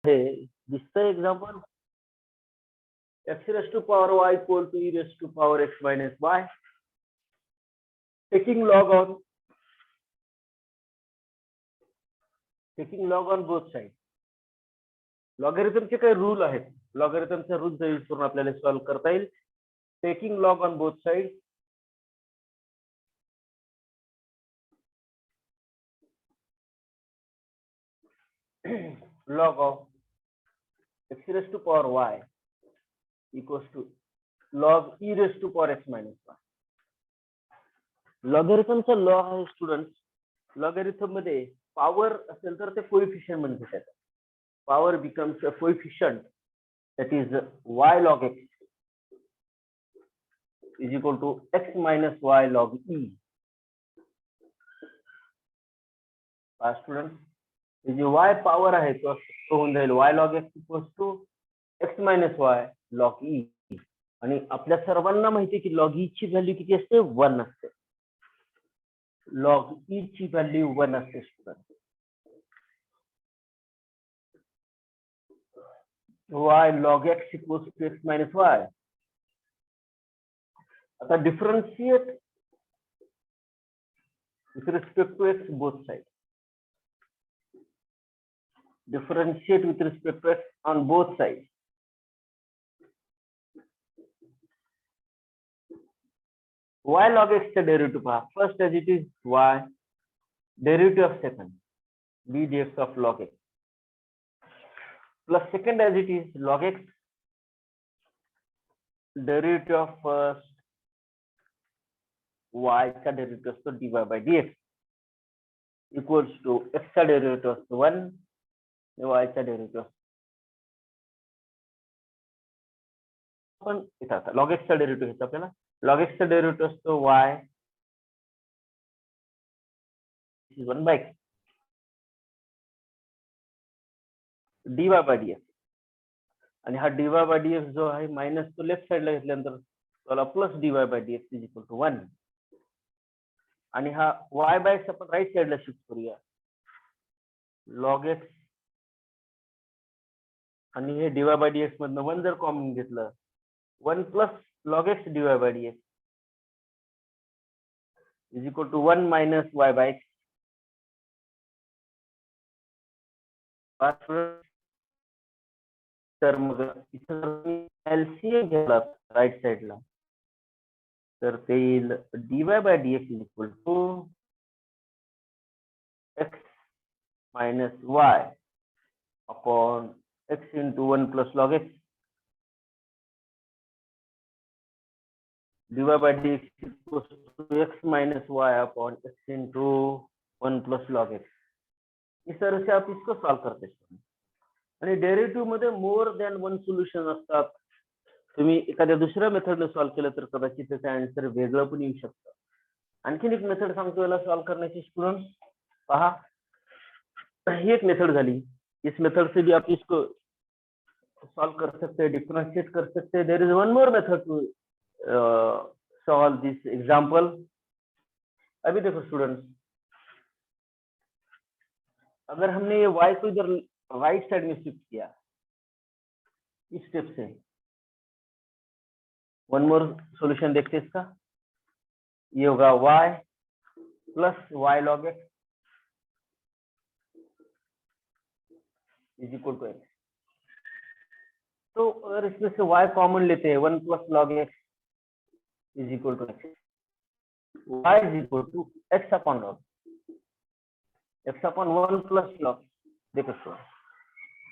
है दिसतं example x raised to power y equal to e raised to power x minus y. Taking log on both sides. लॉगॅरिथमचे काही rule आहेत, लॉगॅरिथमचे rules use करून आपल्याला solve करता येईल. Taking log on both side. log of x raised to power y equals to log e raised to power x minus y. लॉगॅरिथमचा law आहे student. Logarithm मध्ये power असेल तर ते कोएफिशियंट मध्ये घेतात. Power becomes a coefficient that is y log x is equal to x minus y log e. Student जो y power आहे तो होऊन जाईल y log x equals to x minus y log e. आणि आपल्या सर्वांना माहिती आहे की log e ची व्हॅल्यू किती असते? 1 असते. log e ची व्हॅल्यू 1 असते student. y log x equals to x minus y. आता differentiate with respect to x both sides. Differentiate with respect to x on both sides. Y log x चा derivative पहा. First as it is y, derivative of second b dx of log x, plus second as it is log x, derivative of first y चा derivative असतो dy by dx equals to x चा derivative असतो 1, y चा derivative पण इथं आता log x चा derivative घेतो आपल्याला. log x चा डेरिव्हेटिव्ह असतो y is 1 by x dy by dx. आणि हा dy by dx जो आहे मायनस तो लेफ्ट साइडला घेतल्यानंतर त्याला plus dy by dx is equal to 1. आणि हा y by x आपण राईट साइडला शिफ्ट करूया. log x आणि हे dy by dx मधनं 1 जर कॉमन घेतलं 1 plus log x dy by dx is equal to 1 minus y by x. तर मग इथं एलसीएम घेतला राईट साइडला तर ते येईल dy by dx is equal to x minus y upon x into 1 plus log x. dy by dx equals to x minus y upon x into 1 plus log x. इस तरह से आप इसको सॉल्व करते हैं. आणि डेरिव्हेटिव्ह मध्ये more than 1 solution असतात. तुम्ही एखाद्या दुसऱ्या मेथडने सॉल्व केलं तर कदाचित त्याचं आन्सर वेगळं पण येऊ शकतं. आणखीन एक मेथड सांगतो याला सॉल्व करण्याची स्टुडंट पहा. ही एक मेथड झाली. इस मेथड से भी आप इसको सॉल्व कर सकते हैं, डिफरेंशिएट कर सकते हैं. There is one more method to solve this example. अभी देखो स्टूडेंट्स, अगर हमने ये y को इधर राइट साइड में शिफ्ट किया इस स्टेप से, वन मोर सॉल्यूशन देखते हैं इसका. ये होगा y plus y log x is equal to x. तो अगर इसमें से y कॉमन लेते हैं 1 plus log x is equal to x. y इज equal to x upon log x upon 1 plus log. देखो सो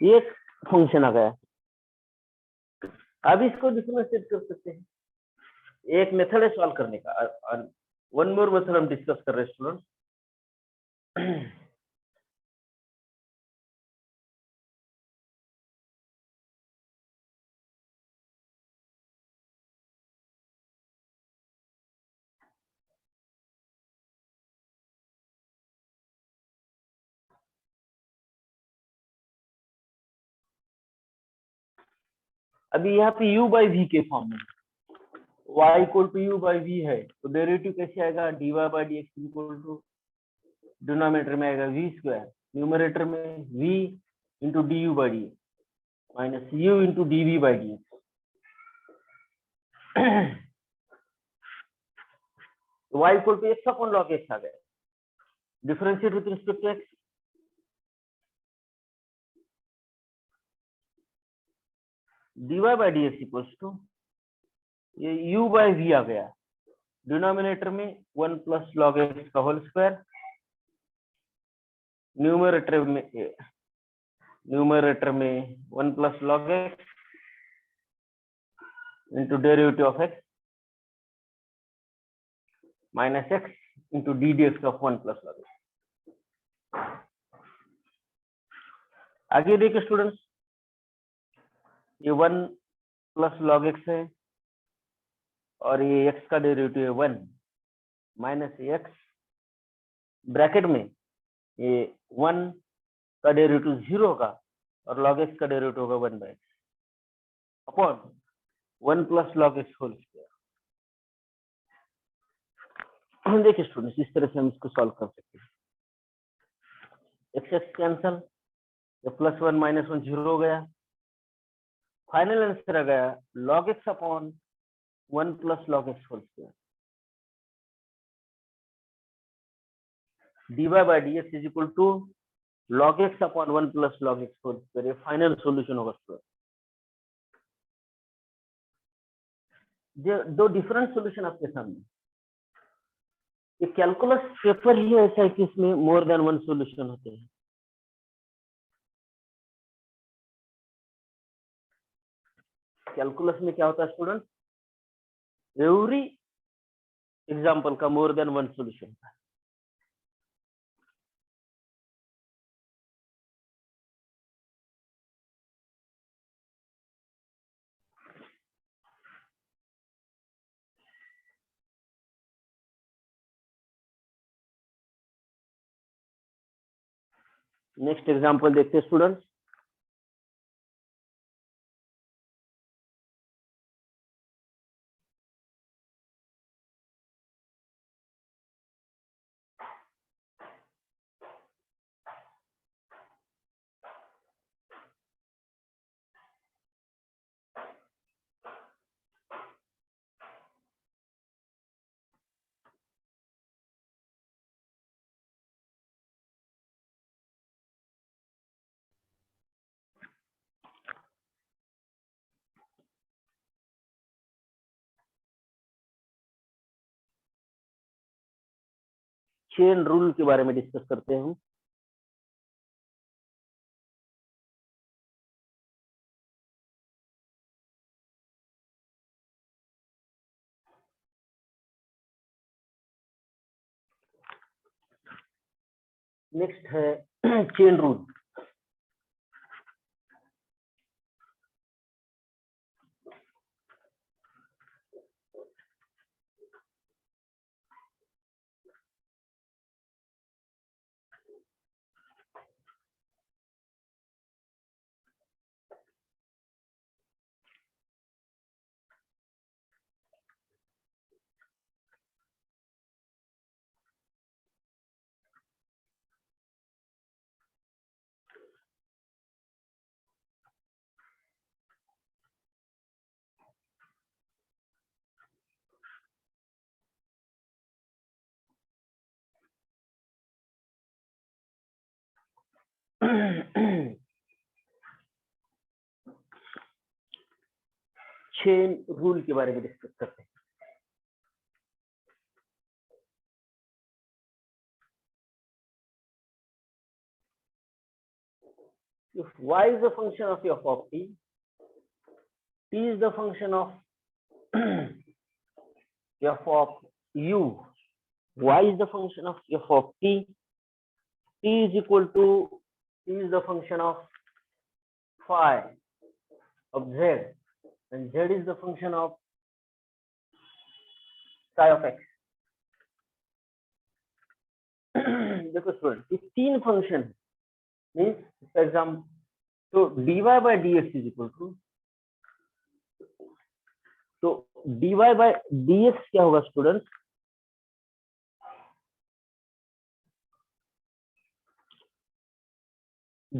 ये एक फंक्शन आ गया. अब इसको डिफरेंशिएट कर सकते हैं. एक मेथड है सॉल्व करने का. वन मोर मेथड हम डिस्कस कर रहे हैं स्टूडेंट. अभी यहाँ पे u बाई वी के फॉर्म में y equal to u by v है तो डेरिवेटिव कैसे आएगा? dy by dx equal to denominator में आएगा v स्क्वायर, न्यूमरेटर में v into du by dx minus u into dv by dx. y equal to x upon log x आ गया. Differentiate with respect to x. dy by dx equals to ये u by v आ गया. Denominator में 1 plus log x का whole square, numerator में 1 plus log x into derivative of x minus x into D D x of 1 plus log x. आगे देखिए students, ये 1 plus log x है और ये x का डेरिवेटिव है 1 माइनस एक्स, ब्रैकेट में ये 1 का डेरिवेटिव 0 होगा और log x का डेरिवेटिव होगा 1 by x upon 1 plus log x whole square. देखिए स्टूडेंट्स, इस तरह से हम इसको सॉल्व कर सकते हैं. X x cancel, plus 1 minus 1 0 हो गया. फाइनल आंसर आ गया log x upon 1 plus log x whole square. dy by dx is equal to log x upon 1 plus log x whole square. ये फाइनल सॉल्यूशन होगा student. दो different solution आपके सामने. ये calculus paper ही ऐसा है कि इसमें मोर देन वन सॉल्यूशन होते हैं. कैलकुलस में क्या होता है स्टूडेंट, एवरी एग्जाम्पल का मोर देन वन सॉल्यूशन होता है. नेक्स्ट एग्जाम्पल देखते हैं स्टूडेंट्स. चेन रूल के बारे में डिस्कस करते हैं. नेक्स्ट है चेन रूल. चेन रूल के बारे में डिस्कस करते हैं. If y is the function of f of t, t is the function of f of u, y is the function of f of t, t is equal to t is the function of phi of z, and z is the function of psi of x. देखो student, ये तीन function means for example, तो dy by dx is equal to, तो dy by dx क्या होगा student,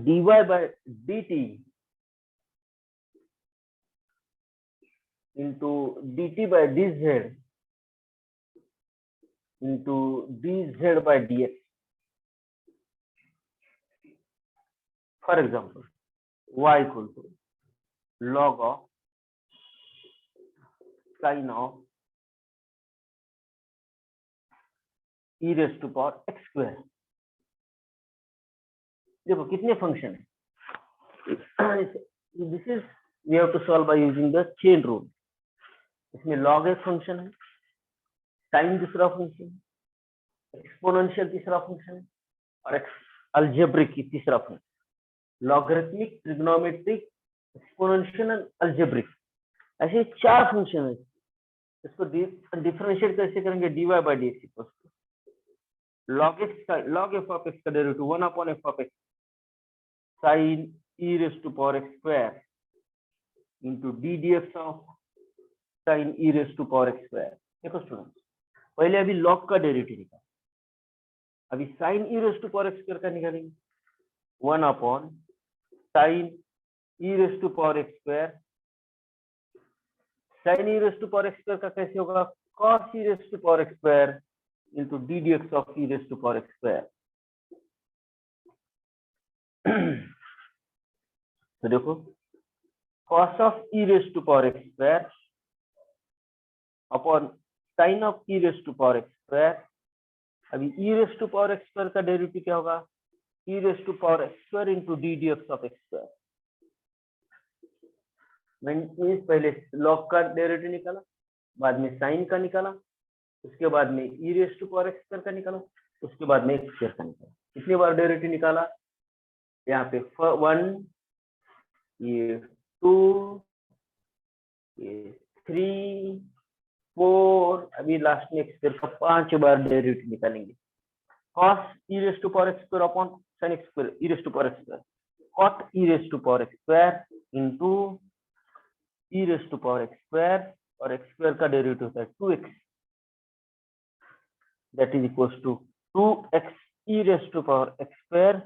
dy by dt into dt by dz into dz by dx. For example, y equal to log of sin of e raised to power x square. देखो कितने function है. This is we have to solve by using the chain rule. इसमें log एक function है, sin दूसरा function है, exponential तीसरा function है और अलजेब्रिक तीसरा function. Logarithmic, trigonometric, exponential and algebraic, ऐसे 4 फंक्शन है. इसको डिफरेंशिएट कैसे करेंगे? dy by dx equals to log x का log f of x का derivative 1 upon f of x sin e raised to power x square into d dx of sin e raised to power x square. देखो students, पहले अभी log का derivative निकाला, अभी sin e raised to power x square का निकालेंगे. 1 upon sin e raised to power x square. sin e raised to power x square का कैसे होगा? cos e raised to power x square into d dx of e raised to power x square. तो देखो cos of e raised to power x square upon sin of e raised to power x square. अभी e raised to power x square का derivative क्या होगा? e raised to power x square into d dx of x square. मैंने पहले log का derivative निकाला, बाद में sin का निकाला, उसके बाद में e raised to power x square का निकाला, उसके बाद में x square का निकाला. कितनी बार डेरिवेटिव निकाला? यहाँ पे 1, ये 2, ये 3, 4, अभी लास्ट में x square का 5 बार डेरिवेटिव निकालेंगे. cos e raised to power x square upon sin x square e raised to power x square, cot e raised to power x square into e raised to power x square और x square का derivative होता है 2x, that is equals to 2x e raised to power x square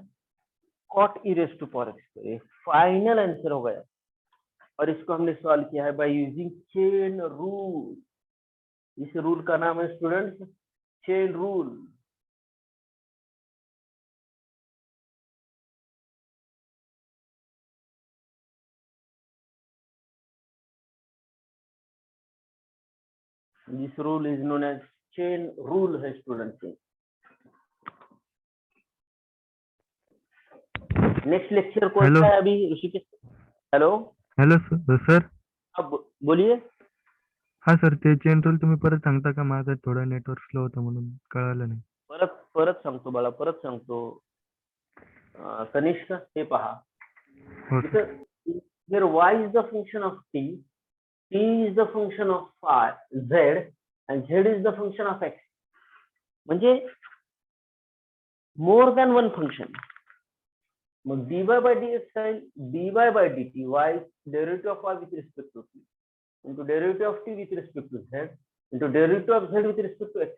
cot e raised to power x square. Final answer हो गया और इसको हमने solve किया है बाय यूजिंग चेन रूल. इस रूल का नाम है students chain rule. This rule is known as chain rule है स्टूडेंट्स. नेक्स्ट लेक्चर कौन सा है अभी ऋषिकेश? Hello hello sir. अब बोलिए. हा सर, ते चेन रूल तुम्ही परत सांगता का? माझं थोडं नेटवर्क स्लो होतं म्हणून कळालं नाही. परत सांगतो बाळा, परत सांगतो. कनिष्क हे पहा, हो sir. here y is the function of t is the function of phi z and z is the function of x. म्हणजे more than one function. Mug dy by dx Raheel dy by dt y derivative of y with respect to t into derivative of t with respect to z into derivative of z with respect to x.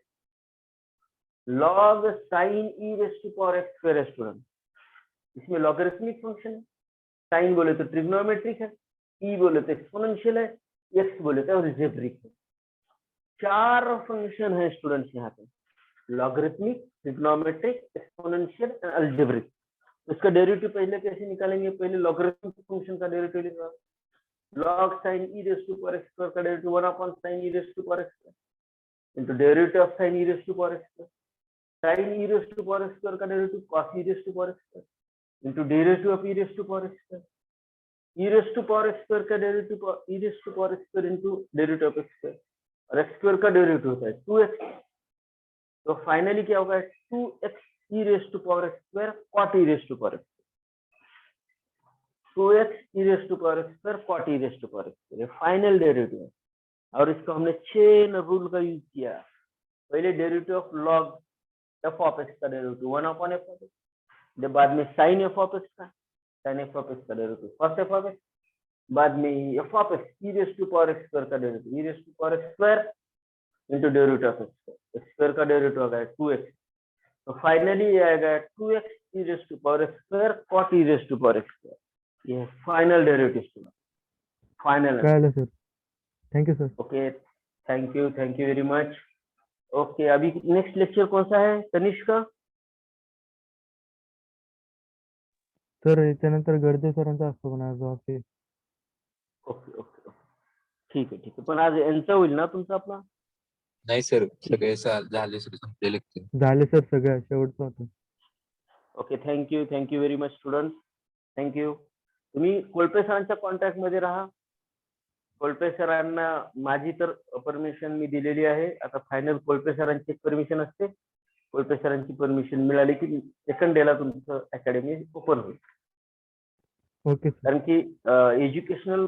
log sin e raised to power x square है student. इसमें logarithmic function है, sign बोले तो trigonometric है, ई बोले तो exponential है, x बोले तो अलजेब्रिक है. 4 फंक्शन है स्टूडेंट्स यहाँ पे, logarithmic, trigonometric, exponential and algebraic. इसका डेरिवेटिव पहले कैसे निकालेंगे? पहले लॉगरिथमिक फंक्शन का डेरिवेटिव निकालेंगे. log sin e raised to power x square का derivative 1 upon sin e raised to power x square into derivative of sin e raised to power x square. sin e raised to power x square का derivative cos e raised to power x square into derivative of e raised to power x square. e raised to power x square का derivative e raised to power x square into derivative of x square और x square का derivative होता है 2x. तो finally क्या होगा? 2x e raised to power x square cot e raised to power x square. 2x e raised to power x square cot e raised to power x square final derivative है. और इसको हमने chain rule का use किया. पहले derivative of log f of x का derivative 1 upon f of x, बाद में sin f of x का sin f of x का derivative cos f of x, बाद में f of x e raised to power x square का derivative e raised to power x square into derivative of x square का derivative आ गया 2x. तो finally ये आएगा 2x e raised to power x square cot e raised to power x square. ये final derivative final. कळालं sir. Thank you sir. Okay, thank you very much. Okay, अभी next lecture कौन सा है तनिष्क का? सर याच्यानंतर गर्दे सरांचा असतो पण आज ऑफिस. ओके ओके ओके, ठीक आहे. पण आज यांचा होईल ना तुमचा आपला? नाही सर, सगळे झाले सर, संपले लेक्चर. झाले सर सगळं, शेवटचं होतं. Okay, thank you very much student. Thank you. तुम्ही कोळपे सरांच्या कॉन्टॅक्ट मध्ये राहा. कोळपे सरांना माझी तर परमिशन मी दिलेली आहे. आता फायनल कोळपे सरांची परमिशन असते. कोळपे सरांची परमिशन मिळाली की सेकंड डेला तुमचं अकॅडमी ओपन होईल. Okay sir. कारण की एज्युकेशनल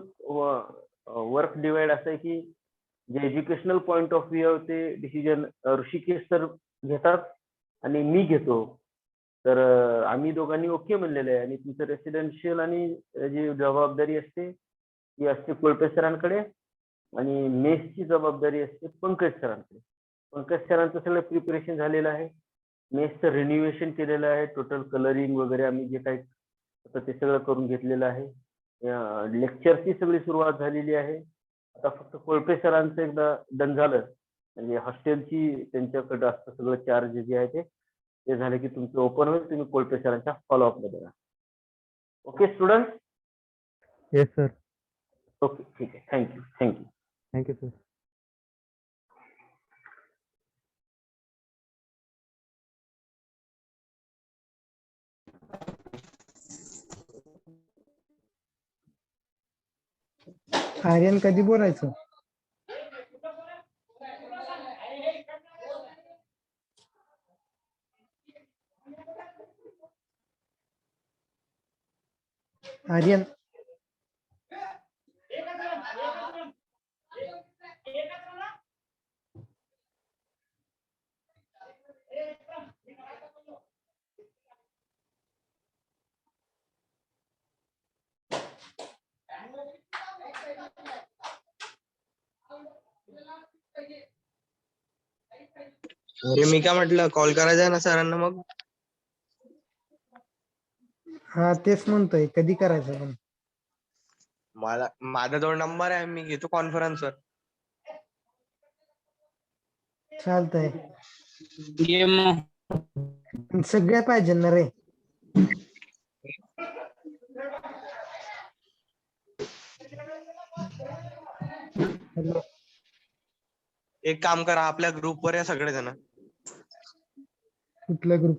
वर्क डिवाइड असं आहे की जे एज्युकेशनल पॉइंट ऑफ व्ह्यू ते डिसिजन ऋषिकेश सर घेतात आणि मी घेतो. तर आम्ही दोघांनी ओके म्हणलेलं आहे. आणि तुमचं रेसिडेन्शियल आणि जी जबाबदारी असते ती असते कोळपे सरांकडे आणि मेसची जबाबदारी असते पंकज सरांकडे. पंकज सरांचं सगळं प्रिपरेशन झालेलं आहे. मेसचं रिन्युएशन केलेलं आहे. टोटल कलरिंग वगैरे आम्ही जे काही होतं ते सगळं करून घेतलेलं आहे. लेक्चरची सगळी सुरुवात झालेली आहे. आता फक्त कोळपे सरांचं एकदा डन झालं म्हणजे हॉस्टेलची त्यांच्याकडे असतं सगळं चार्ज जे आहे ते झालं की तुमचं ओपन होईल. तुम्ही कोळपे सरांच्या फॉलोअप मध्ये राहा. Okay student? Yes sir. Okay, ठीक आहे. थँक्यू. Thank you sir. आर्यन कधी बोलायचं? आर्यन अरे मी काय म्हटलं, कॉल करायचा ना सरांना मग? हा तेच म्हणतोय, कधी करायचं पण? माझा जो नंबर आहे मी घेतो कॉन्फरन्सवर. चालतंय. सगळ्या पाहिजे ना रे. हॅलो, एक काम करा, आपल्या ग्रुपवर या सगळेजण. कुठला ग्रुप?